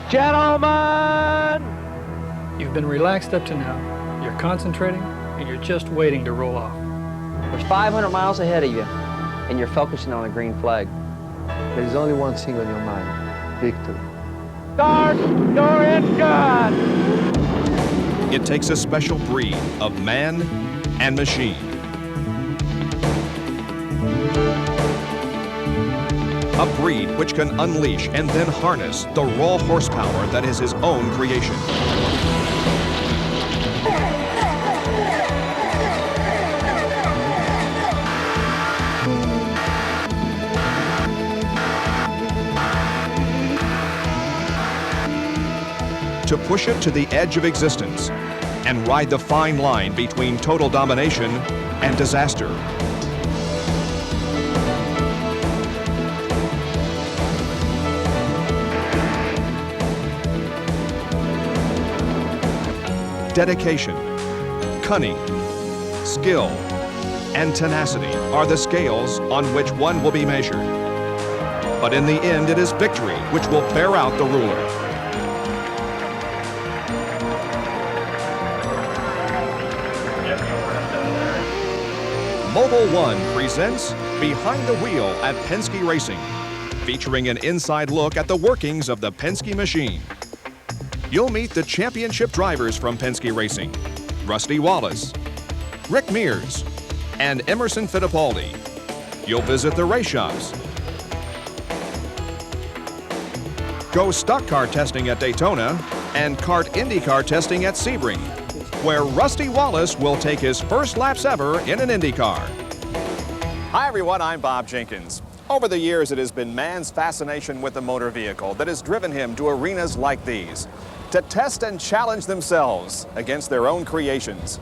Gentlemen! You've been relaxed up to now. You're concentrating, and you're just waiting to roll off. There's 500 miles ahead of you, and you're focusing on a green flag. There's only one thing on your mind: victory. Start your engine! It takes a special breed of man and machine. A breed which can unleash and then harness the raw horsepower that is his own creation. To push it to the edge of existence and ride the fine line between total domination and disaster. Dedication, cunning, skill, and tenacity are the scales on which one will be measured. But in the end, it is victory which will bear out the ruler. Mobile One presents Behind the Wheel at Penske Racing, featuring an inside look at the workings of the Penske machine. You'll meet the championship drivers from Penske Racing, Rusty Wallace, Rick Mears, and Emerson Fittipaldi. You'll visit the race shops, go stock car testing at Daytona, and kart IndyCar testing at Sebring, where Rusty Wallace will take his first laps ever in an IndyCar. Hi everyone, I'm Bob Jenkins. Over the years, it has been man's fascination with the motor vehicle that has driven him to arenas like these, to test and challenge themselves against their own creations.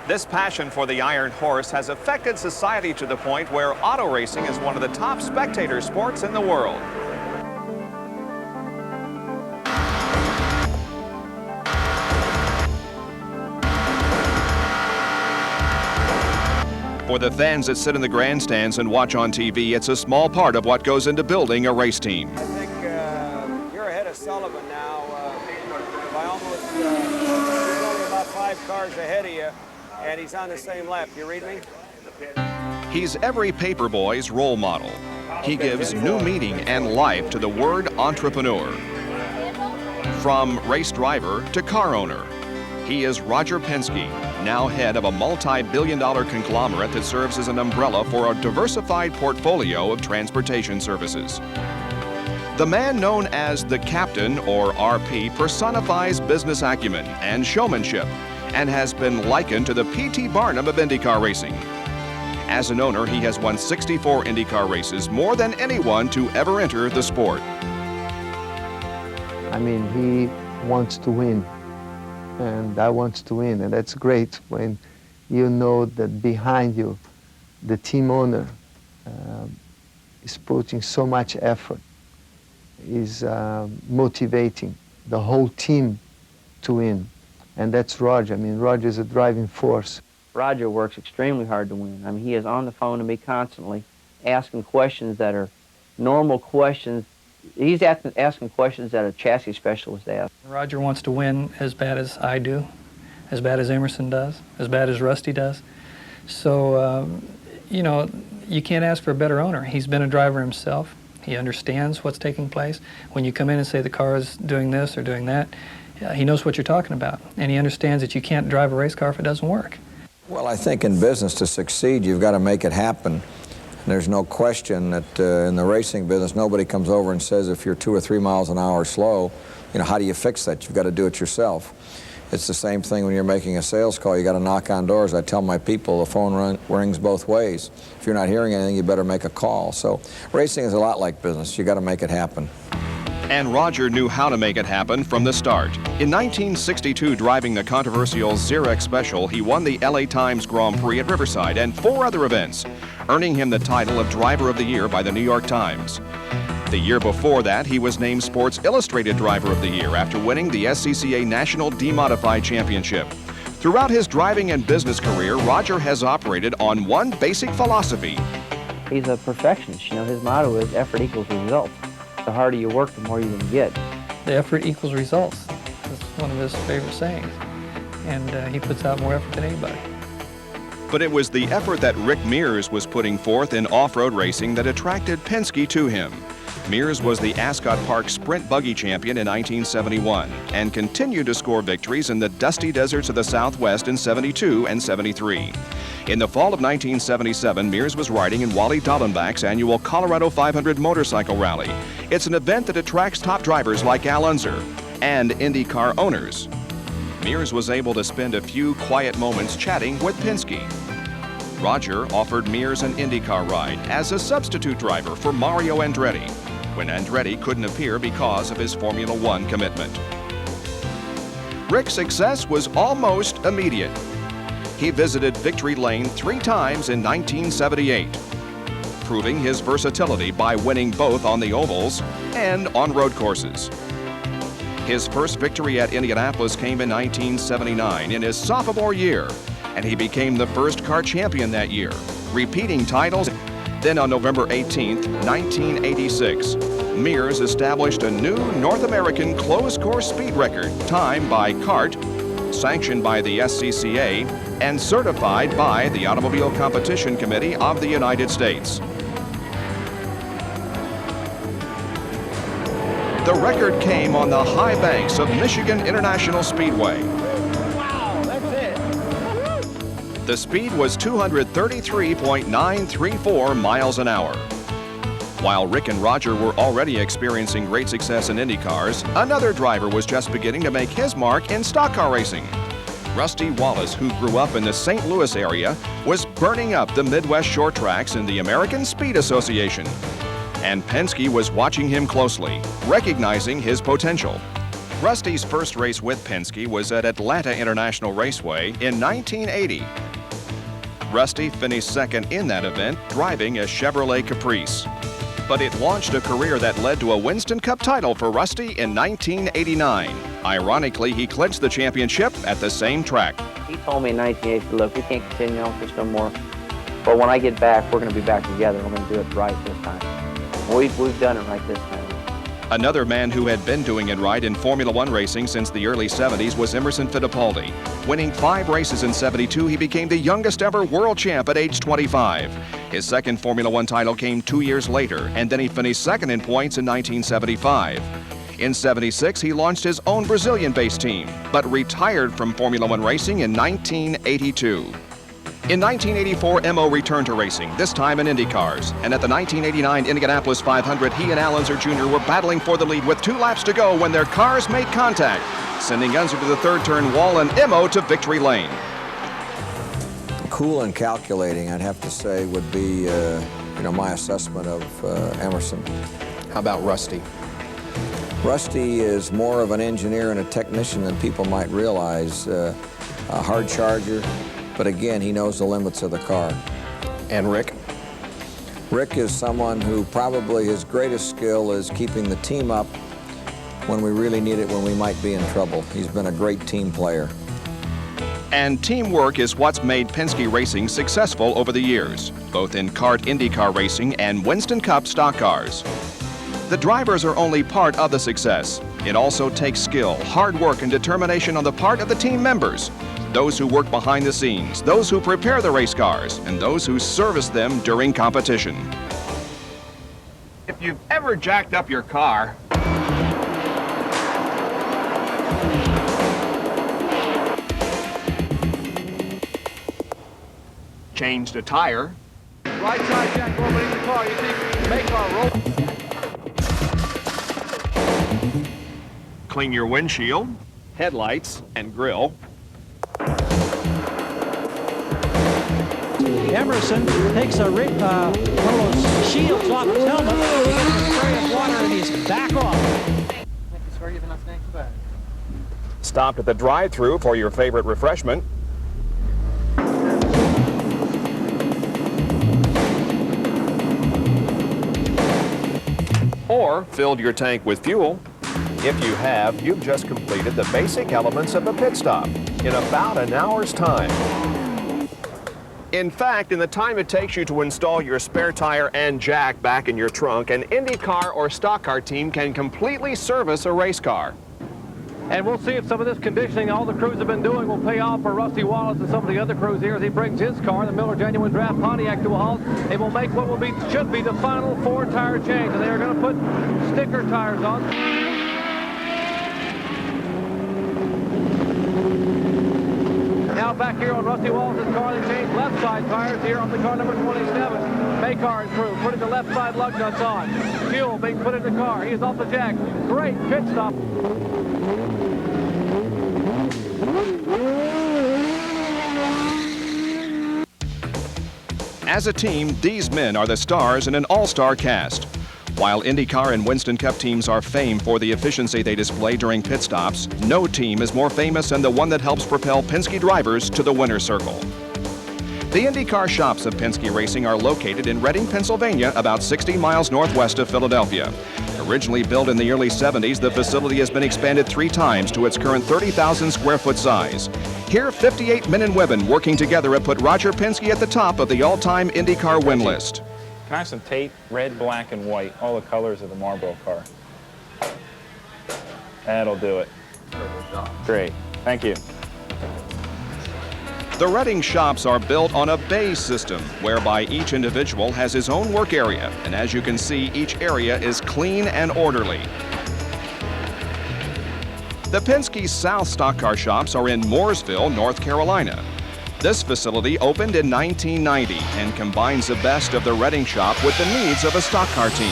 This passion for the iron horse has affected society to the point where auto racing is one of the top spectator sports in the world. For the fans that sit in the grandstands and watch on TV, it's a small part of what goes into building a race team. I think you're ahead of Sullivan now by almost, he's only about 5 cars ahead of you, and he's on the same lap. You read me? He's every paper boy's role model. He gives new meaning and life to the word entrepreneur. From race driver to car owner, he is Roger Penske, now head of a multi-billion-dollar conglomerate that serves as an umbrella for a diversified portfolio of transportation services. The man known as the Captain, or RP, personifies business acumen and showmanship and has been likened to the P.T. Barnum of IndyCar racing. As an owner, he has won 64 IndyCar races, more than anyone to ever enter the sport. I mean, he wants to win, and I want to win, and that's great when you know that behind you, the team owner is putting so much effort, is motivating the whole team to win, and that's Roger. I mean, Roger is a driving force. Roger works extremely hard to win. I mean, he is on the phone to me constantly, asking questions that are normal questions. He's asking questions that a chassis specialist asks. Roger wants to win as bad as I do, as bad as Emerson does, as bad as Rusty does. So, you know, you can't ask for a better owner. He's been a driver himself. He understands what's taking place. When you come in and say the car is doing this or doing that, he knows what you're talking about. And he understands that you can't drive a race car if it doesn't work. Well, I think in business to succeed, you've got to make it happen. There's no question that in the racing business, nobody comes over and says if you're 2 or 3 miles an hour slow, you know, how do you fix that? You've got to do it yourself. It's the same thing when you're making a sales call. You got to knock on doors. I tell my people the phone rings both ways. If you're not hearing anything, you better make a call. So racing is a lot like business. You got to make it happen. And Roger knew how to make it happen from the start. In 1962, driving the controversial Xerox Special, he won the LA Times Grand Prix at Riverside and 4 other events, earning him the title of Driver of the Year by the New York Times. The year before that, he was named Sports Illustrated Driver of the Year after winning the SCCA National Demodified Championship. Throughout his driving and business career, Roger has operated on one basic philosophy. He's a perfectionist. You know, his motto is effort equals results. the harder you work, the more you're going to get. The effort equals results. That's one of his favorite sayings. And he puts out more effort than anybody. But it was the effort that Rick Mears was putting forth in off-road racing that attracted Penske to him. Mears was the Ascot Park Sprint Buggy Champion in 1971 and continued to score victories in the dusty deserts of the Southwest in 72 and 73. In the fall of 1977, Mears was riding in Wally Dallenbach's annual Colorado 500 motorcycle rally. It's an event that attracts top drivers like Al Unser and IndyCar owners. Mears was able to spend a few quiet moments chatting with Penske. Roger offered Mears an IndyCar ride as a substitute driver for Mario Andretti, when Andretti couldn't appear because of his Formula One commitment. Rick's success was almost immediate. He visited Victory Lane 3 times in 1978, proving his versatility by winning both on the ovals and on road courses. His first victory at Indianapolis came in 1979 in his sophomore year, and he became the first car champion that year, repeating titles. Then on November 18, 1986, Mears established a new North American closed course speed record, timed by CART, sanctioned by the SCCA, and certified by the Automobile Competition Committee of the United States. The record came on the high banks of Michigan International Speedway. Wow, that's it. The speed was 233.934 miles an hour. While Rick and Roger were already experiencing great success in Indy cars, another driver was just beginning to make his mark in stock car racing. Rusty Wallace, who grew up in the St. Louis area, was burning up the Midwest short tracks in the American Speed Association. And Penske was watching him closely, recognizing his potential. Rusty's first race with Penske was at Atlanta International Raceway in 1980. Rusty finished second in that event, driving a Chevrolet Caprice. But it launched a career that led to a Winston Cup title for Rusty in 1989. Ironically, he clinched the championship at the same track. He told me in 1980, look, we can't continue on with this no more, but when I get back, we're going to be back together. We're going to do it right this time. We've done it right this time. Another man who had been doing it right in Formula One racing since the early 70s was Emerson Fittipaldi. Winning 5 races in 72, he became the youngest ever world champ at age 25. His second Formula One title came 2 years later, and then he finished second in points in 1975. In 76, he launched his own Brazilian-based team, but retired from Formula One racing in 1982. In 1984, Emo returned to racing, this time in Indy cars. And at the 1989 Indianapolis 500, he and Al Unser Jr. were battling for the lead with 2 laps to go when their cars made contact, sending Unser to the third turn wall and Emo to victory lane. Cool and calculating, I'd have to say, would be my assessment of Emerson. How about Rusty? Rusty is more of an engineer and a technician than people might realize. A hard charger. But again, he knows the limits of the car. And Rick? Rick is someone who probably his greatest skill is keeping the team up when we really need it, when we might be in trouble. He's been a great team player. And teamwork is what's made Penske Racing successful over the years, both in CART IndyCar racing and Winston Cup stock cars. The drivers are only part of the success. It also takes skill, hard work, and determination on the part of the team members. Those who work behind the scenes, those who prepare the race cars, and those who service them during competition. If you've ever jacked up your car, changed a tire, right side jack opening the car, you think make our roll, clean your windshield, headlights, and grill. Emerson takes one of those shields off his helmet, he gets a spray of water and he's back off. Stopped at the drive-thru for your favorite refreshment. Or filled your tank with fuel. If you have, you've just completed the basic elements of a pit stop in about an hour's time. In fact, in the time it takes you to install your spare tire and jack back in your trunk, an IndyCar or stock car team can completely service a race car. And we'll see if some of this conditioning all the crews have been doing will pay off for Rusty Wallace and some of the other crews here as he brings his car, the Miller Genuine Draft Pontiac, to a halt. They will make what should be the final 4-tire change, and they are going to put sticker tires on. Now back here on Rusty Wallace's car, they changed left side tires here on the car number 27. Maycar and crew putting the left side lug nuts on. Fuel being put in the car. He is off the jack. Great pit stop. As a team, these men are the stars in an all-star cast. While IndyCar and Winston Cup teams are famed for the efficiency they display during pit stops, no team is more famous than the one that helps propel Penske drivers to the winner's circle. The IndyCar shops of Penske Racing are located in Reading, Pennsylvania, about 60 miles northwest of Philadelphia. Originally built in the early 70s, the facility has been expanded 3 times to its current 30,000 square foot size. Here, 58 men and women working together have put Roger Penske at the top of the all-time IndyCar win list. Can I have some tape? Red, black, and white. All the colors of the Marlboro car. That'll do it. Great. Thank you. The Reading shops are built on a bay system, whereby each individual has his own work area, and as you can see, each area is clean and orderly. The Penske South Stock Car shops are in Mooresville, North Carolina. This facility opened in 1990 and combines the best of the Reading shop with the needs of a stock car team.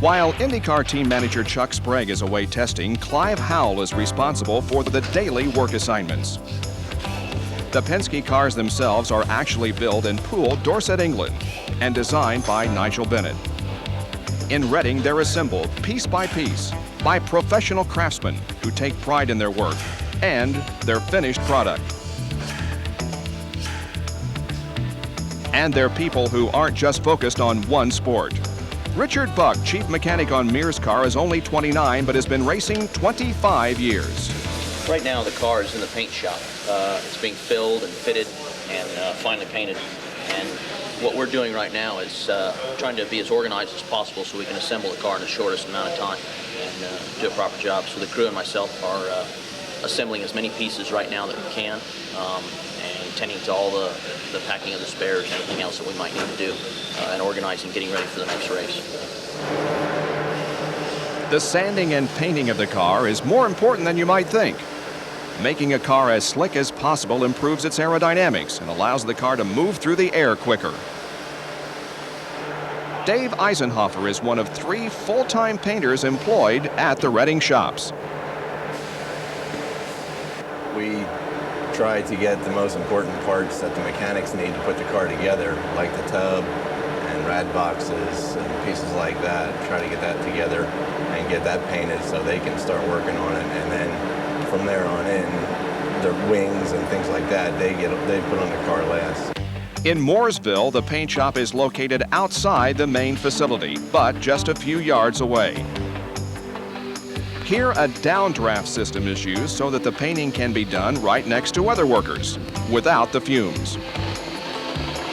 While IndyCar team manager Chuck Sprague is away testing, Clive Howell is responsible for the daily work assignments. The Penske cars themselves are actually built in Poole, Dorset, England, and designed by Nigel Bennett. In Reading, they're assembled piece by piece by professional craftsmen who take pride in their work and their finished product. And they're people who aren't just focused on one sport. Richard Buck, chief mechanic on Mears' car, is only 29 but has been racing 25 years. Right now the car is in the paint shop. It's being filled and fitted and finally painted. And what we're doing right now is trying to be as organized as possible so we can assemble the car in the shortest amount of time and do a proper job. So the crew and myself are assembling as many pieces right now that we can. And tending to all the packing of the spares and anything else that we might need to do, and organizing, getting ready for the next race. The sanding and painting of the car is more important than you might think. Making a car as slick as possible improves its aerodynamics and allows the car to move through the air quicker. Dave Eisenhofer is one of 3 full-time painters employed at the Reading shops. We try to get the most important parts that the mechanics need to put the car together, like the tub and rad boxes and pieces like that. Try to get that together and get that painted so they can start working on it. And then from there on in, the wings and things like that, they put on the car last. In Mooresville, the paint shop is located outside the main facility, but just a few yards away. Here, a downdraft system is used so that the painting can be done right next to other workers, without the fumes.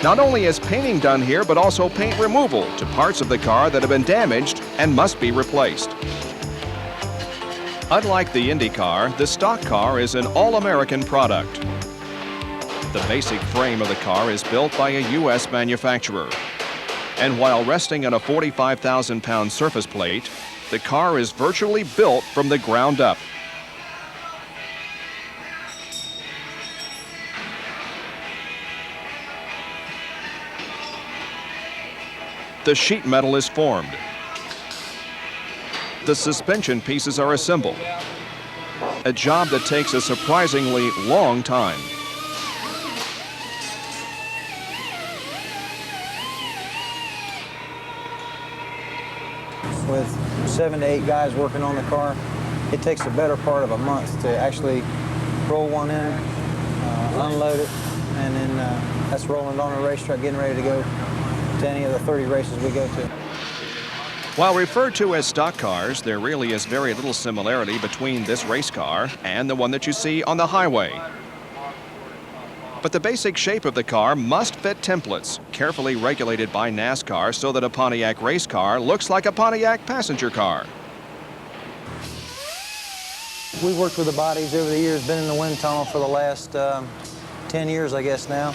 Not only is painting done here, but also paint removal to parts of the car that have been damaged and must be replaced. Unlike the Indy car, the stock car is an all-American product. The basic frame of the car is built by a U.S. manufacturer. And while resting on a 45,000-pound surface plate, the car is virtually built from the ground up. The sheet metal is formed. The suspension pieces are assembled. A job that takes a surprisingly long time. With 7 to 8 guys working on the car, it takes the better part of a month to actually roll one in, unload it, and then that's rolling it on a racetrack, getting ready to go to any of the 30 races we go to. While referred to as stock cars, there really is very little similarity between this race car and the one that you see on the highway. But the basic shape of the car must fit templates, carefully regulated by NASCAR so that a Pontiac race car looks like a Pontiac passenger car. We've worked with the bodies over the years, been in the wind tunnel for the last 10 years, I guess now.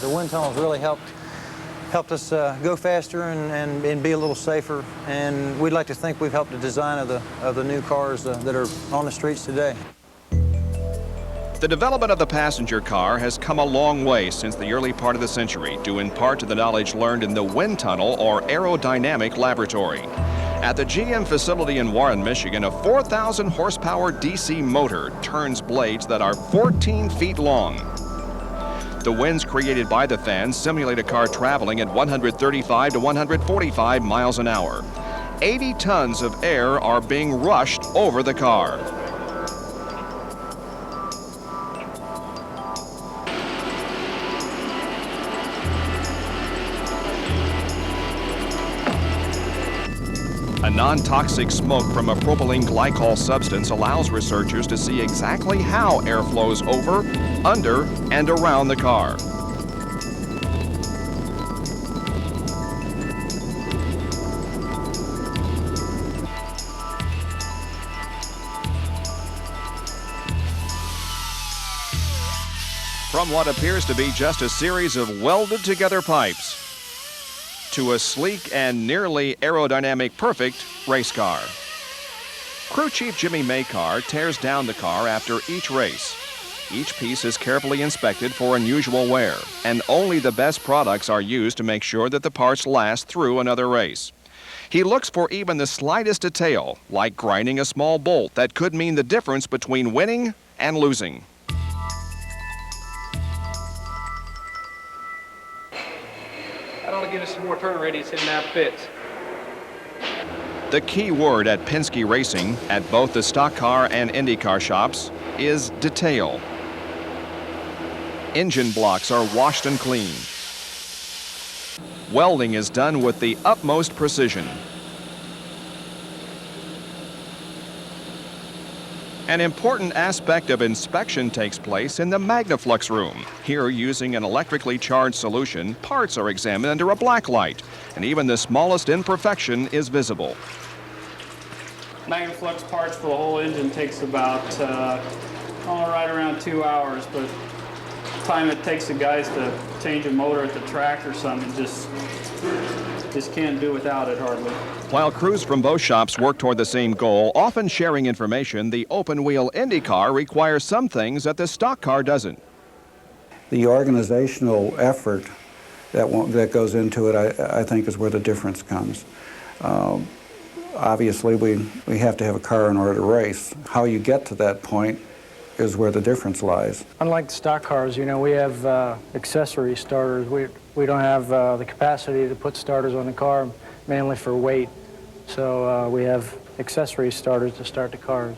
The wind tunnel's really helped us go faster and be a little safer, and we'd like to think we've helped the design of the new cars that are on the streets today. The development of the passenger car has come a long way since the early part of the century, due in part to the knowledge learned in the wind tunnel or aerodynamic laboratory. At the GM facility in Warren, Michigan, a 4,000 horsepower DC motor turns blades that are 14 feet long. The winds created by the fans simulate a car traveling at 135 to 145 miles an hour. 80 tons of air are being rushed over the car. A non-toxic smoke from a propylene glycol substance allows researchers to see exactly how air flows over, under, and around the car. From what appears to be just a series of welded-together pipes to a sleek and nearly aerodynamic perfect race car. Crew Chief Jimmy Maycar tears down the car after each race. Each piece is carefully inspected for unusual wear, and only the best products are used to make sure that the parts last through another race. He looks for even the slightest detail, like grinding a small bolt that could mean the difference between winning and losing. That ought to give us some more turn radius in that fits. The key word at Penske Racing, at both the stock car and IndyCar shops, is detail. Engine blocks are washed and cleaned. Welding is done with the utmost precision. An important aspect of inspection takes place in the Magnaflux room. Here, using an electrically charged solution, parts are examined under a black light, and even the smallest imperfection is visible. Magnaflux parts for the whole engine takes about right around 2 hours, but the time it takes the guys to change a motor at the track or something, just can't do without it hardly. While crews from both shops work toward the same goal, often sharing information, the open-wheel Indy car requires some things that the stock car doesn't. The organizational effort that goes into it, I think, is where the difference comes. Obviously, we have to have a car in order to race. How you get to that point is where the difference lies. Unlike the stock cars, you know, we have accessory starters. We don't have the capacity to put starters on the car, mainly for weight. So we have accessory starters to start the cars.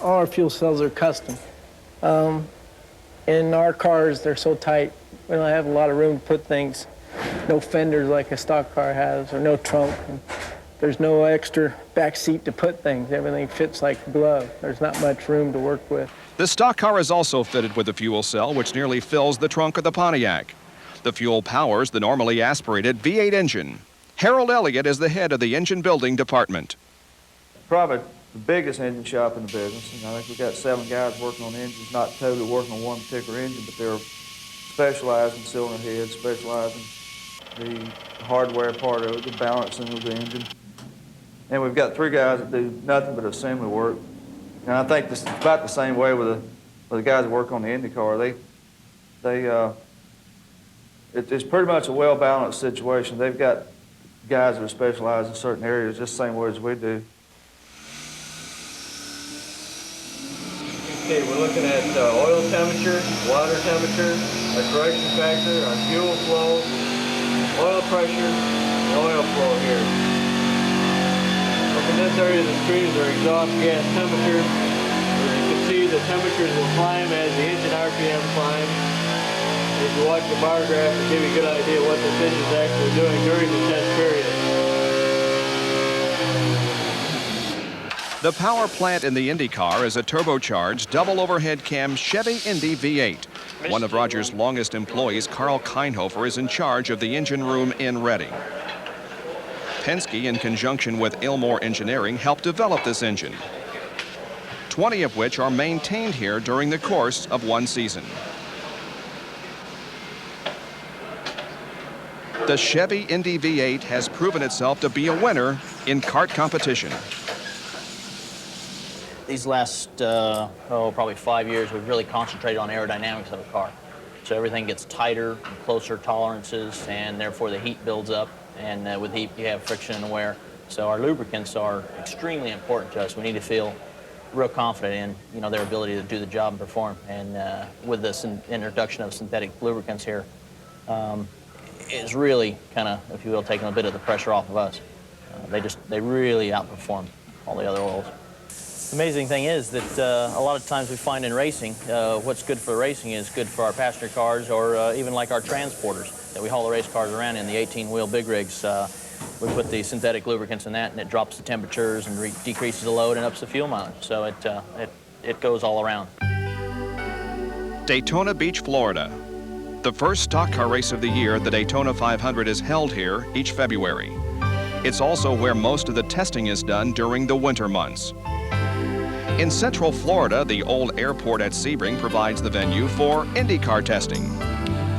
All our fuel cells are custom. In our cars, they're so tight, we don't have a lot of room to put things. No fenders like a stock car has, or no trunk. And there's no extra back seat to put things. Everything fits like a glove. There's not much room to work with. The stock car is also fitted with a fuel cell, which nearly fills the trunk of the Pontiac. The fuel powers the normally aspirated V8 engine. Harold Elliott is the head of the engine building department. Probably the biggest engine shop in the business. And I think we've got 7 guys working on engines, not totally working on one particular engine, but they're specialized in cylinder heads, specialized in the hardware part of it, the balancing of the engine. And we've got 3 guys that do nothing but assembly work. And I think this is about the same way with the guys that work on the Indy car. It's pretty much a well-balanced situation. They've got guys that are specialized in certain areas just the same way as we do. Okay, we're looking at oil temperature, water temperature, our correction factor, our fuel flow, oil pressure, and oil flow here. Up in this area of the screen is our exhaust gas temperature. As you can see, the temperatures will climb as the engine RPM climbs. If you watch the bar graph, it'll give you a good idea what this engine is actually doing during the test period. The power plant in the Indy car is a turbocharged double overhead cam Chevy Indy V8. One of Rogers' longest employees, Carl Keinhofer, is in charge of the engine room in Reading. Penske, in conjunction with Ilmore Engineering, helped develop this engine, 20 of which are maintained here during the course of one season. The Chevy Indy V8 has proven itself to be a winner in kart competition. These last, probably 5 years, we've really concentrated on aerodynamics of the car. So everything gets tighter and closer tolerances, and therefore the heat builds up, and with heat you have friction and wear. So our lubricants are extremely important to us. We need to feel real confident in, their ability to do the job and perform. And with this introduction of synthetic lubricants here, it's really kind of, if you will, taking a bit of the pressure off of us. They really outperform all the other oils. The amazing thing is that a lot of times we find in racing, what's good for racing is good for our passenger cars, or even like our transporters that we haul the race cars around in, the 18-wheel big rigs. We put the synthetic lubricants in that, and it drops the temperatures and decreases the load and ups the fuel mileage. So it goes all around. Daytona Beach, Florida. The first stock car race of the year, the Daytona 500, is held here each February. It's also where most of the testing is done during the winter months. In Central Florida, the old airport at Sebring provides the venue for IndyCar testing.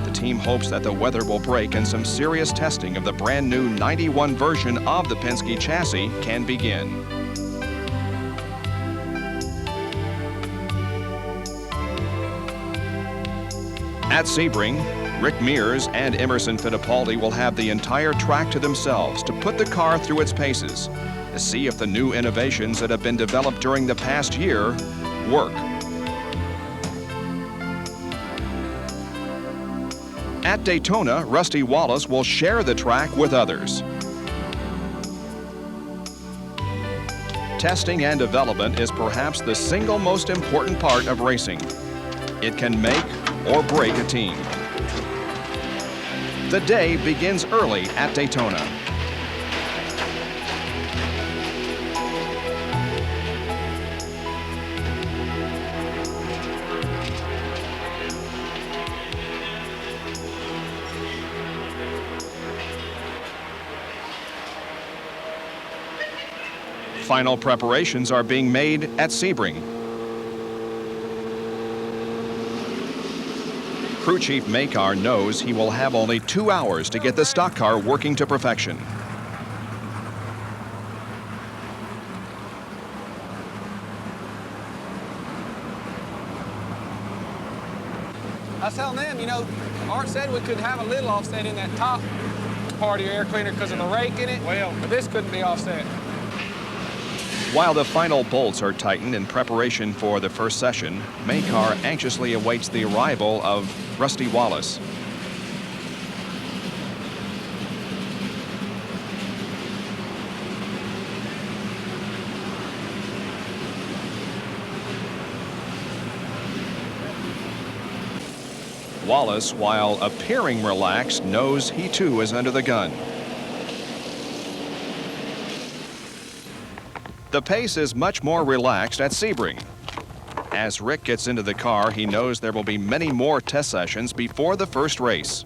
The team hopes that the weather will break and some serious testing of the brand new 91 version of the Penske chassis can begin. At Sebring, Rick Mears and Emerson Fittipaldi will have the entire track to themselves to put the car through its paces, to see if the new innovations that have been developed during the past year work. At Daytona, Rusty Wallace will share the track with others. Testing and development is perhaps the single most important part of racing. It can make or break a team. The day begins early at Daytona. Final preparations are being made at Sebring. Crew Chief Makar knows he will have only 2 hours to get the stock car working to perfection. I was telling them, Art said we could have a little offset in that top part of your air cleaner because of the rake in it. Well, but this couldn't be offset. While the final bolts are tightened in preparation for the first session, Makar anxiously awaits the arrival of Rusty Wallace. Wallace, while appearing relaxed, knows he too is under the gun. The pace is much more relaxed at Sebring. As Rick gets into the car, he knows there will be many more test sessions before the first race.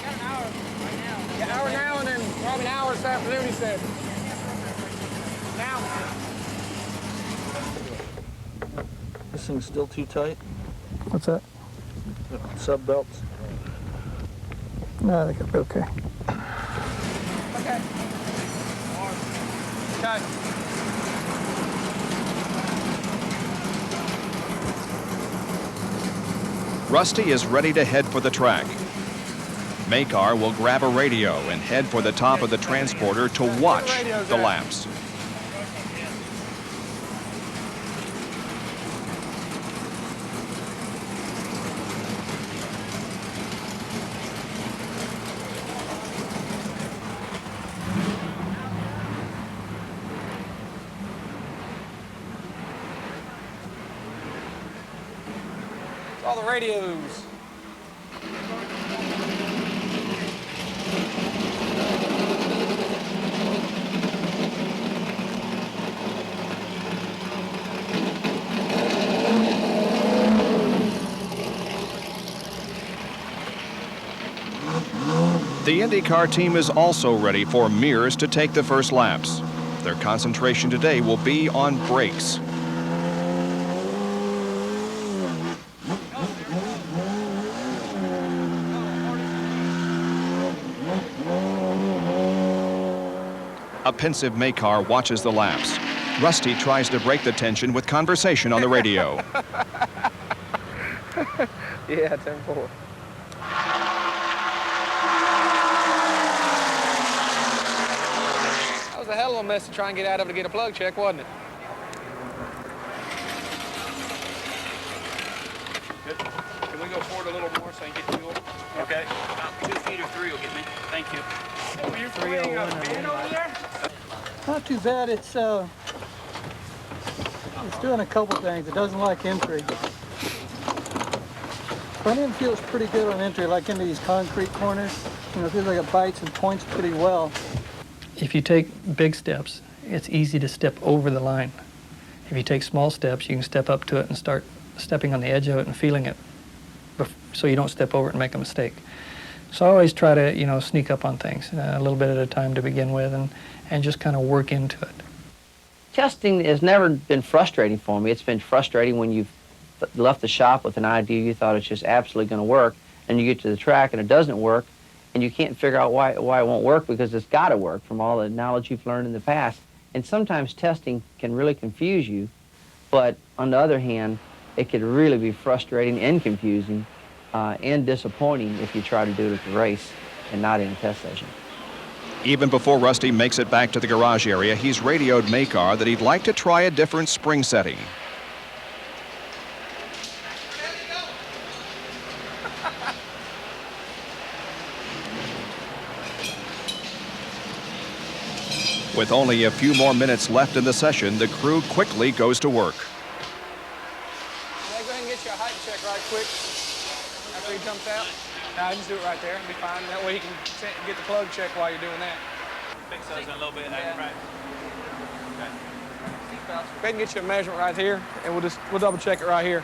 An hour now and then probably an hour this afternoon, he said. Now. This thing's still too tight. What's that? Sub belts. No, I think it'll be okay. Okay. Okay. Rusty is ready to head for the track. Makar will grab a radio and head for the top of the transporter to watch the laps. All the radios. The IndyCar team is also ready for Mears to take the first laps. Their concentration today will be on brakes. A pensive Makar watches the laps. Rusty tries to break the tension with conversation on the radio. Yeah, 10-4. That was a hell of a mess to try and get out of it to get a plug check, wasn't it? Good. Can we go forward a little more so I can get fuel? Okay. About 2 feet or 3 will get me. Thank you. Were you playing a band over there? Not too bad. It's doing a couple things. It doesn't like entry. Front end feels pretty good on entry, like into these concrete corners. You know, it feels like it bites and points pretty well. If you take big steps, it's easy to step over the line. If you take small steps, you can step up to it and start stepping on the edge of it and feeling it, so you don't step over it and make a mistake. So I always try to, you know, sneak up on things a little bit at a time to begin with, and just kind of work into it. Testing has never been frustrating for me. It's been frustrating when you've left the shop with an idea you thought it's just absolutely going to work, and you get to the track and it doesn't work, and you can't figure out why it won't work, because it's got to work from all the knowledge you've learned in the past. And sometimes testing can really confuse you, but on the other hand, it could really be frustrating and confusing and disappointing if you try to do it at the race and not in a test session. Even before Rusty makes it back to the garage area, he's radioed Makar that he'd like to try a different spring setting. With only a few more minutes left in the session, the crew quickly goes to work. Can I go ahead and get you a height check right quick after he jumps out? No, just do it right there. It'll be fine. That way you can get the plug check while you're doing that. Fix those in a little bit. Yeah. Right. Go ahead and get you a measurement right here, and we'll double check it right here.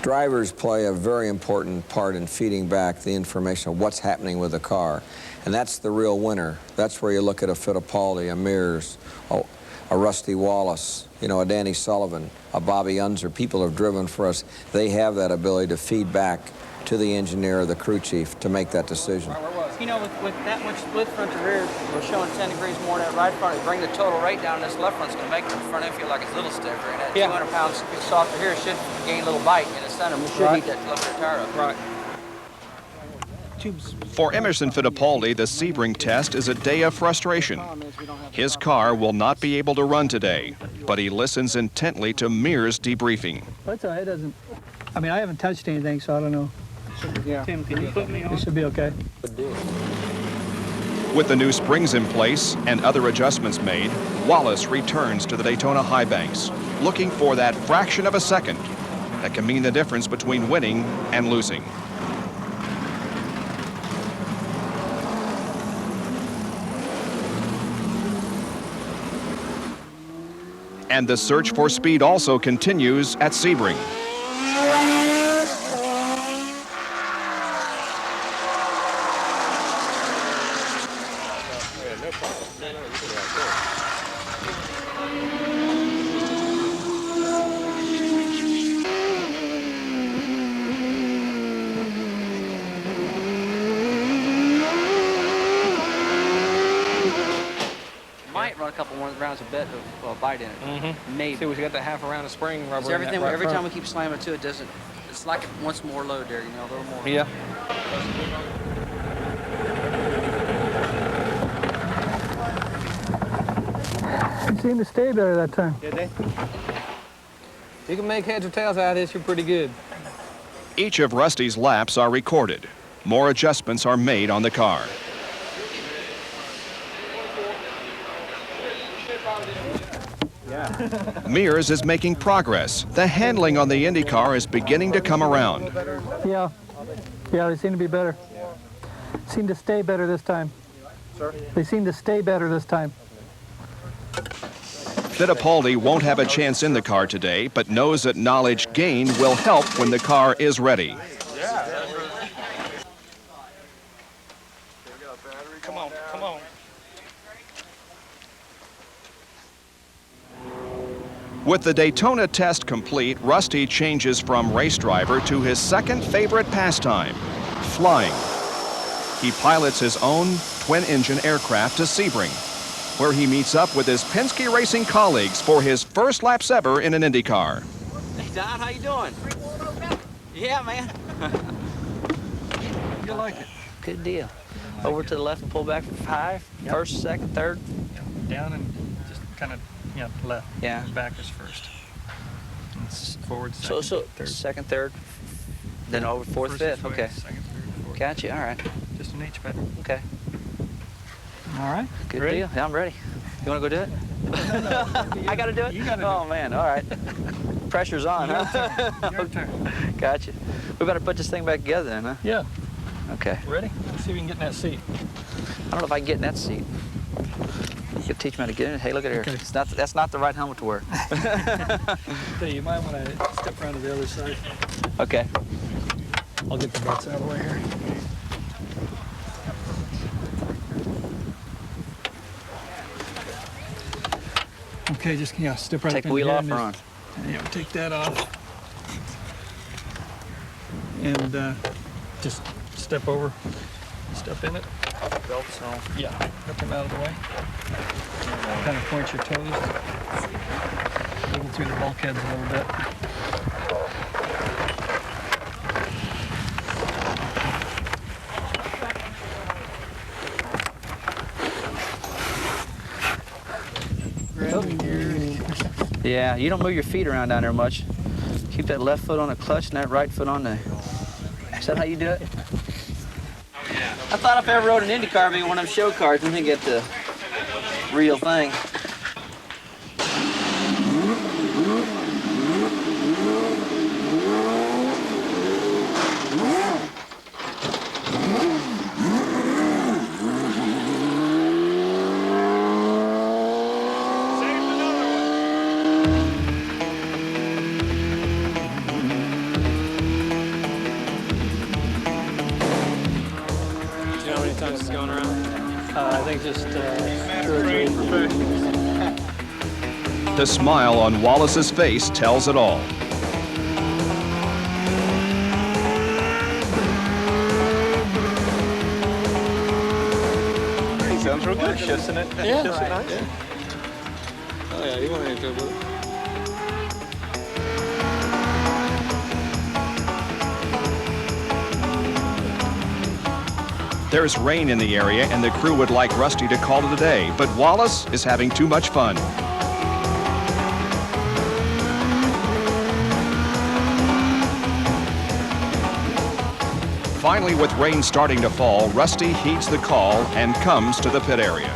Drivers play a very important part in feeding back the information of what's happening with the car. And that's the real winner. That's where you look at a Fittipaldi, a Mears, a Rusty Wallace, you know, a Danny Sullivan, a Bobby Unser. People have driven for us. They have that ability to feed back to the engineer or the crew chief to make that decision. You know, with that much split front to rear, we're showing 10 degrees more in that right front. To bring the total rate down, this left front's going to make the front end feel like it's a little stiffer. And that 200 pounds softer here should gain a little bite in the center. We should eat that left rear tire up. Right. For Emerson Fittipaldi, the Sebring test is a day of frustration. His car will not be able to run today, but he listens intently to Mears' debriefing. That's all right. It doesn't. I mean, I haven't touched anything, so I don't know. Yeah. Tim, can you put me on? It should be okay. With the new springs in place and other adjustments made, Wallace returns to the Daytona High Banks, looking for that fraction of a second that can mean the difference between winning and losing. And the search for speed also continues at Sebring. Might run a couple more rounds of bit of bite in it. Mm-hmm. Maybe. See, we got the half a round of spring rubber. So everything, in that right every front. time we keep slamming to it, doesn't. It's like it wants more load there, you know, a little more. Yeah. It seemed to stay better that time. Did they? You can make heads or tails out of this, you're pretty good. Each of Rusty's laps are recorded. More adjustments are made on the car. Mears is making progress. The handling on the Indy car is beginning to come around. Yeah, they seem to be better. Seem to stay better this time. They seem to stay better this time. Fittipaldi won't have a chance in the car today, but knows that knowledge gained will help when the car is ready. Come on, come on. With the Daytona test complete, Rusty changes from race driver to his second favorite pastime, flying. He pilots his own twin-engine aircraft to Sebring, where he meets up with his Penske Racing colleagues for his first laps ever in an Indy car. Hey, Don, how you doing? Yeah, man. You like it? Good deal. Over to the left and pull back for 5. Yep. First, second, third. Down and just kind of, left. Yeah. Back is first. And forward, So second, third. second, third, then over fourth, First is fifth. way, Okay. Second, third, fourth. Gotcha. All right. Just an H pedal. Okay. All right. Good Ready? deal. Yeah, I'm ready. You want to go do it? I got to do it? You got to Oh, man. All right. Pressure's on, Your huh? Your turn. Gotcha. We better put this thing back together then, huh? Yeah. Okay. Ready? Let's see if we can get in that seat. I don't know if I can get in that seat. You can teach me how to get in it. Hey, look at here. Okay. That's not the right helmet to wear. Okay, you might want to step around to the other side. Okay. I'll get the butts out of the way here. Okay, just step right Take up the in wheel here off and or on? Yeah, take that off. And just step over, step in it. Belts on. Yeah, get them out of the way. Kind of point your toes. Wiggle through the bulkheads a little bit. Yeah, you don't move your feet around down there much. Keep that left foot on the clutch and that right foot on the... Is that how you do it? I thought if I ever rode an Indy car, maybe one of them show cars, and then get the real thing. Times it's going around? I think just 2 or 3. The smile on Wallace's face tells it all. He sounds real good. Shifts in it. Yeah. Shifts it nice. Yeah. Oh yeah, you want to go with it. There's rain in the area, and the crew would like Rusty to call it a day, but Wallace is having too much fun. Finally, with rain starting to fall, Rusty heeds the call and comes to the pit area.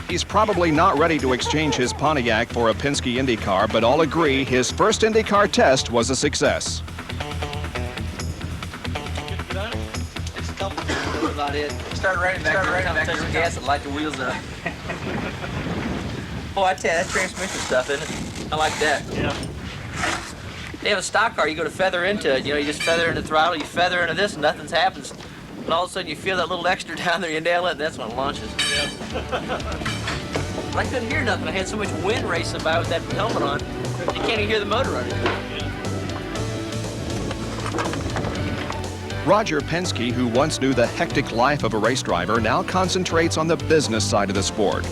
He's probably not ready to exchange his Pontiac for a Penske Indy car, but all agree his first Indy car test was a success. It's a couple. That's about it. Start raining back there. Take some gas and light the wheels up. Oh, I tell you, that's transmission stuff, isn't it? I like that. Yeah. They have a stock car, you go to feather into it. You know, you just feather into the throttle, you feather into this, and nothing happens. And all of a sudden, you feel that little extra down there, you nail it, and that's when it launches. Yeah. I couldn't hear nothing. I had so much wind racing by with that helmet on. You can't even hear the motor running. Roger Penske, who once knew the hectic life of a race driver, now concentrates on the business side of the sport,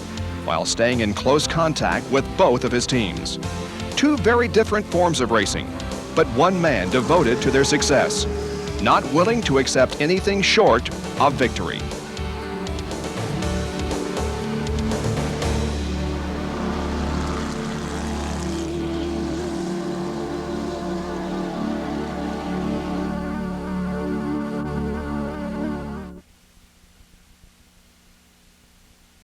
while staying in close contact with both of his teams. Two very different forms of racing, but one man devoted to their success, not willing to accept anything short of victory.